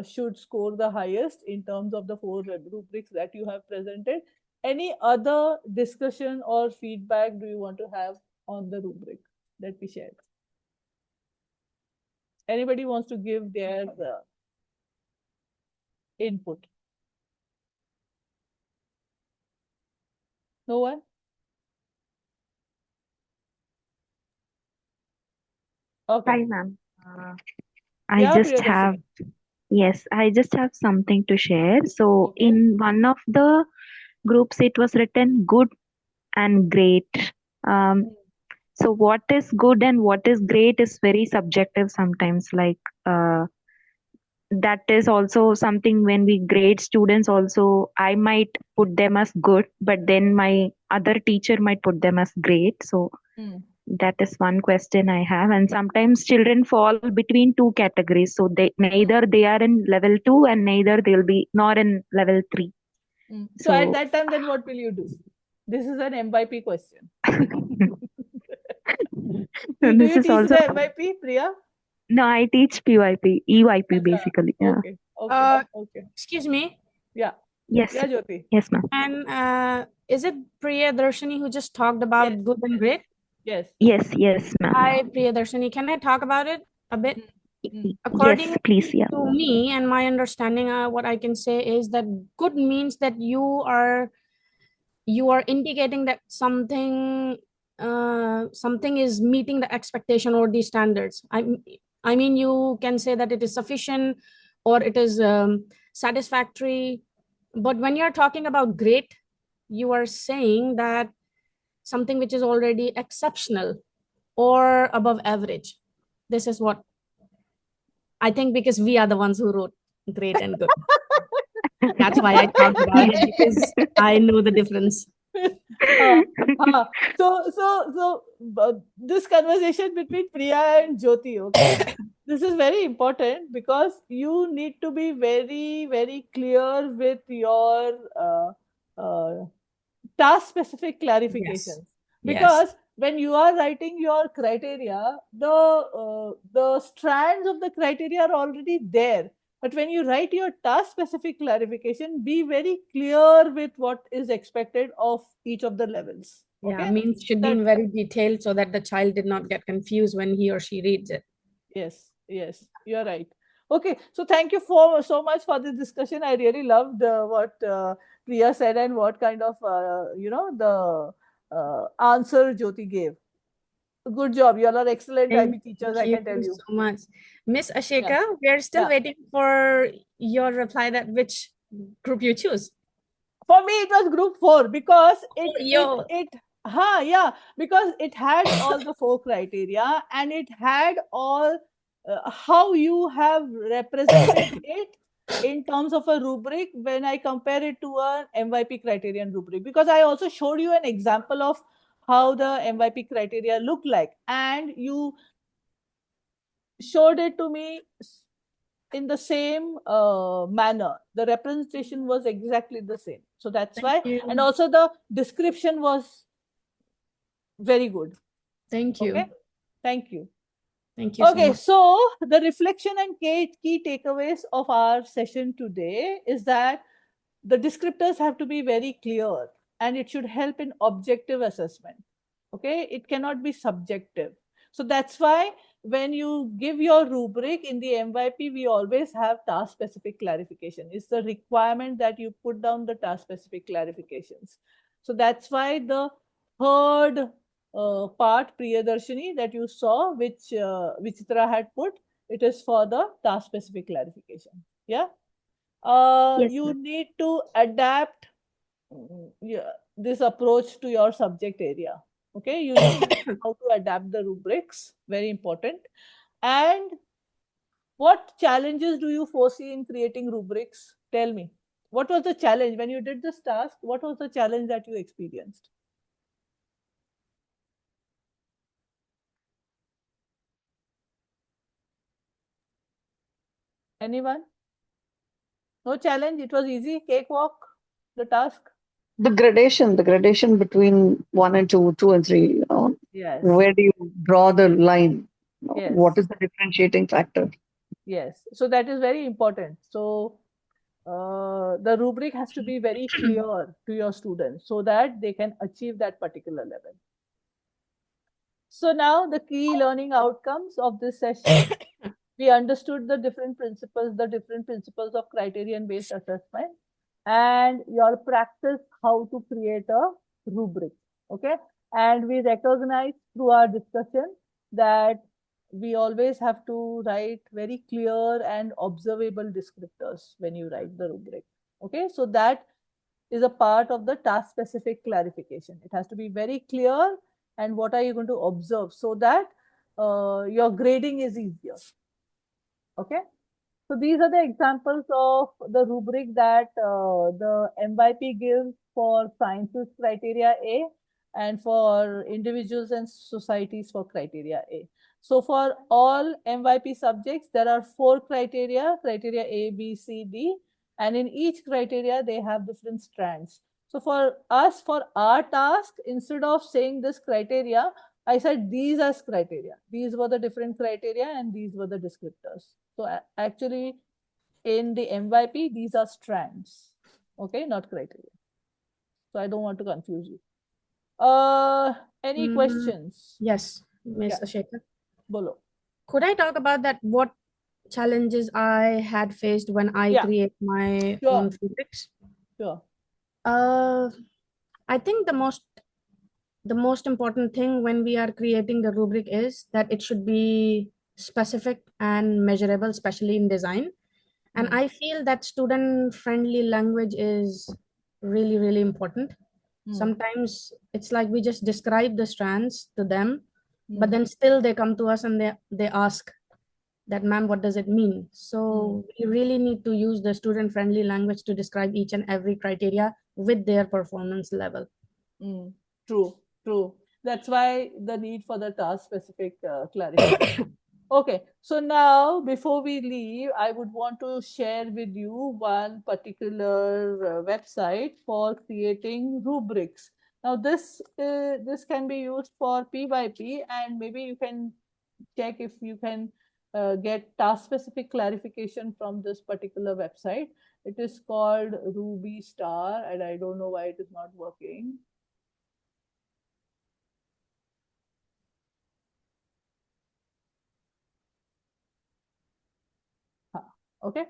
A: should score the highest in terms of the 4 rubrics that you have presented. Any other discussion or feedback do you want to have on the rubric that we shared? Anybody wants to give their input? No one? Okay.
M: Hi, ma'am. I
A: Yeah,
M: just have,
A: Priyadarshini.
M: yes, I just have something to share. So,
A: Okay.
M: in one of the groups, it was written good and great. So, what is good and what is great is very subjective sometimes. Like, that is also something when we grade students, also, I might put them as good, but then my other teacher might put them as great. So, that is one question I have. And sometimes children fall between two categories. So they neither they are in level 2 and neither they'll be nor in level 3.
A: So at that time, then what will you do? This is an MYP question. Do
M: this
A: you
M: is
A: teach
M: also
A: the MYP, Priya?
M: no, I teach PYP, EYP basically. Yeah.
A: Okay. Okay. Okay.
D: Excuse me.
A: Yeah.
M: Yes.
A: Yeah, Jyoti.
M: Yes, ma'am.
D: And is it Priyadarshini who just talked about good and great?
A: Yes.
M: Yes, yes, ma'am.
D: Hi, Priyadarshini. Can I talk about it a bit?
M: Yes,
D: According
M: please. Yeah.
D: to me and my understanding, what I can say is that good means that you are indicating that something is meeting the expectation or the standards. I mean, you can say that it is sufficient or it is satisfactory. But when you're talking about great, you are saying that something which is already exceptional or above average. This is what I think, because we are the ones who wrote great and good. That's why I talked about it, because I know the difference.
A: So this conversation between Priya and Jyoti, okay, this is very important because you need to be very, very clear with your task-specific clarifications. Because when you are writing your criteria, the strands of the criteria are already there. But when you write your task-specific clarification, be very clear with what is expected of each of the levels.
D: Yeah,
A: Okay?
D: means should be very detailed so that the child did not get confused when he or she reads it.
A: Yes, yes, you're right. Okay, so thank you so much for this discussion. I really loved what Priya said and what kind of the answer Jyoti gave. Good job. You all are excellent IB teachers, I can tell you.
D: So much. Miss Ashika, we are still waiting for your reply that which group you choose.
A: For me, it was group 4 because because it had all the 4 criteria and it had all how you have represented it in terms of a rubric when I compare it to an MYP criterion rubric, because I also showed you an example of how the MYP criteria look like and you showed it to me in the same manner. The representation was exactly the same. So that's why. And also the description was very good.
D: Thank you.
A: Okay. Thank you.
D: Thank you.
A: Okay, so the reflection and key takeaways of our session today is that the descriptors have to be very clear and it should help in objective assessment. Okay, it cannot be subjective. So that's why when you give your rubric in the MYP, we always have task specific clarification. It's the requirement that you put down the task specific clarifications. So that's why the third part, Priyadarshini, that you saw, which Vichitra had put, it is for the task specific clarification. Yeah.
M: Yes,
A: You
M: ma'am.
A: need to adapt this approach to your subject area. Okay, you need to know how to adapt the rubrics, very important. And what challenges do you foresee in creating rubrics? Tell me. What was the challenge when you did this task? What was the challenge that you experienced? Anyone? No challenge? It was easy, cakewalk, the task?
J: The gradation between 1 and 2, 2 and 3, you know,
A: Yes.
J: where do you draw the line? You know,
A: Yes.
J: what is the differentiating factor?
A: Yes. So that is very important. So the rubric has to be very clear to your students so that they can achieve that particular level. So now the key learning outcomes of this session, we understood the different principles of criterion-based assessment, and your practice how to create a rubric. Okay. And we recognize through our discussion that we always have to write very clear and observable descriptors when you write the rubric. Okay. So that is a part of the task specific clarification. It has to be very clear, and what are you going to observe so that your grading is easier. Okay. So these are the examples of the rubric that the MYP gives for sciences criteria A and for individuals and societies for criteria A. So for all MYP subjects, there are 4 criteria A, B, C, D, and in each criteria, they have different strands. So for us, for our task, instead of saying this criteria, I said these as criteria. These were the different criteria and these were the descriptors. So actually, in the MYP, these are strands, okay, not criteria. So I don't want to confuse you. Any questions?
D: Yes, Miss Asheka.
A: Bolo.
D: Could I talk about that? What challenges I had faced when I create my own rubrics?
A: Sure.
D: I think the most important thing when we are creating the rubric is that it should be specific and measurable, especially in design. And I feel that student friendly language is really, really important. Sometimes it's like we just describe the strands to them, but then still they come to us and they ask that, ma'am, what does it mean? So we really need to use the student friendly language to describe each and every criteria with their performance level.
A: True, true. That's why the need for the task specific clarification. Okay, so now before we leave, I would want to share with you one particular website for creating rubrics. Now this can be used for PYP, and maybe you can check if you can get task specific clarification from this particular website. It is called Ruby Star, and I don't know why it is not working. Okay.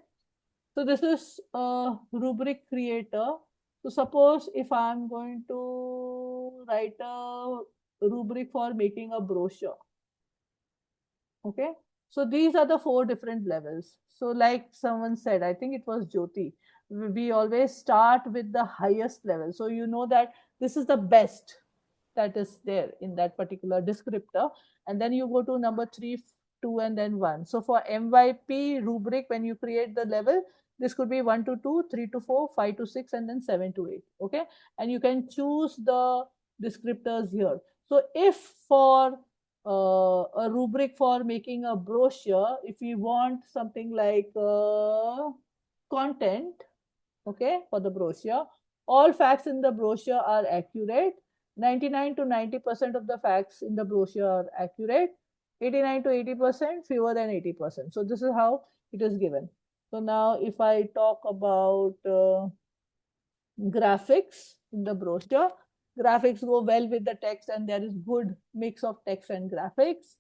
A: So this is a rubric creator. So suppose if I'm going to write a rubric for making a brochure. Okay. So these are the 4 different levels. So like someone said, I think it was Jyoti, we always start with the highest level. So you know that this is the best that is there in that particular descriptor. And then you go to number 3, 2, and then 1. So for MYP rubric, when you create the level, this could be 1 to 2, 3 to 4, 5 to 6, and then 7 to 8. Okay. And you can choose the descriptors here. So if for a rubric for making a brochure, if we want something like content, okay, for the brochure, all facts in the brochure are accurate. 99 to 90% of the facts in the brochure are accurate. 89 to 80%, fewer than 80%. So this is how it is given. So now if I talk about graphics in the brochure, graphics go well with the text and there is good mix of text and graphics.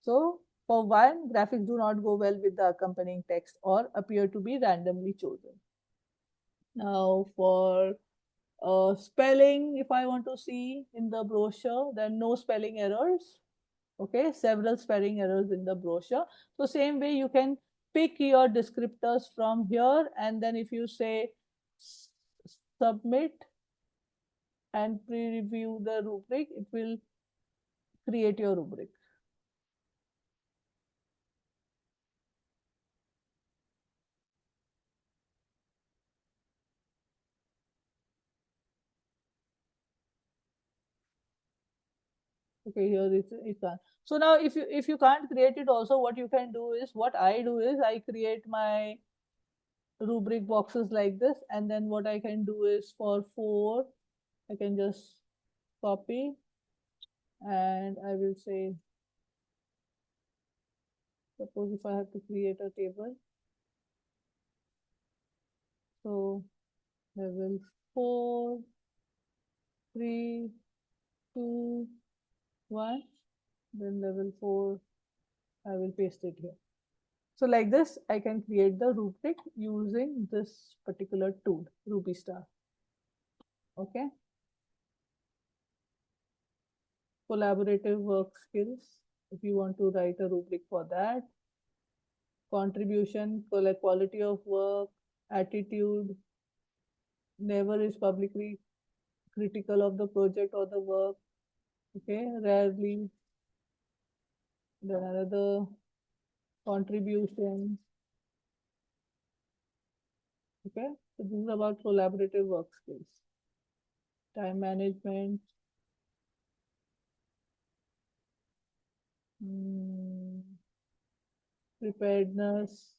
A: So for 1, graphics do not go well with the accompanying text or appear to be randomly chosen. Now for spelling, if I want to see in the brochure, then no spelling errors. Okay, several spelling errors in the brochure. So same way you can pick your descriptors from here, and then if you say submit and preview the rubric, it will create your rubric. Okay, here it's done. So now if you can't create it also, what you can do is, what I do is I create my rubric boxes like this, and then what I can do is for 4, I can just copy and I will say, suppose if I have to create a table, so level 4, 3, 2, 1, then level 4, I will paste it here. So like this, I can create the rubric using this particular tool, Ruby Star. Okay. Collaborative work skills. If you want to write a rubric for that. Contribution, quality of work, attitude, never is publicly critical of the project or the work. Okay, rarely. Then another, contribution. Okay, so this is about collaborative work skills. Time management. Preparedness.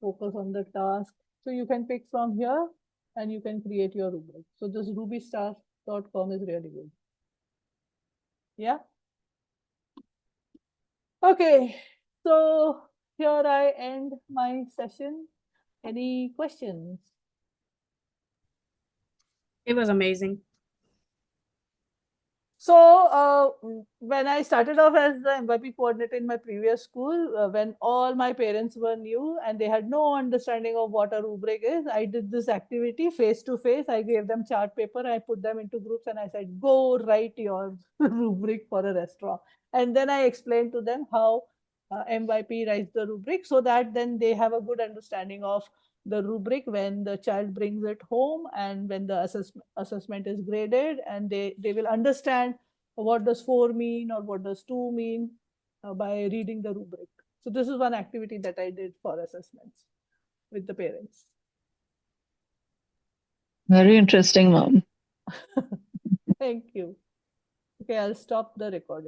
A: Focus on the task. So you can pick from here and you can create your rubric. So this rubystar.com is really good. Yeah. Okay. So here I end my session. Any questions?
D: It was amazing.
A: So when I started off as the MVP coordinator in my previous school, when all my parents were new and they had no understanding of what a rubric is, I did this activity face to face. I gave them chart paper, I put them into groups and I said, go write your rubric for a restaurant. And then I explained to them how MVP writes the rubric, so that then they have a good understanding of the rubric when the child brings it home and when the assessment is graded, and they will understand what does 4 mean or what does 2 mean by reading the rubric. So this is one activity that I did for assessments with the parents.
J: Very interesting, ma'am.
A: Thank you. Okay, I'll stop the recording.